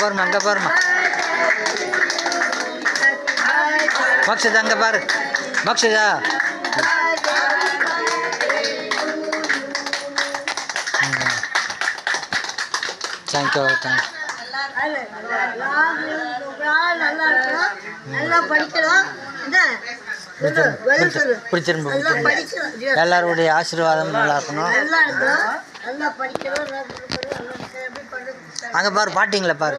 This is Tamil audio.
பாருமா, அங்கே பாருமா. மக்ஷதா அங்கே பாரு. மக்ஷதா தேங்க்யூ தேங்க்யூ. பிடிச்சிரும்ப எல்லாருடைய ஆசீர்வாதம் நல்லா இருக்கணும். அங்கே பாரு பாட்டிங்களா பாரு.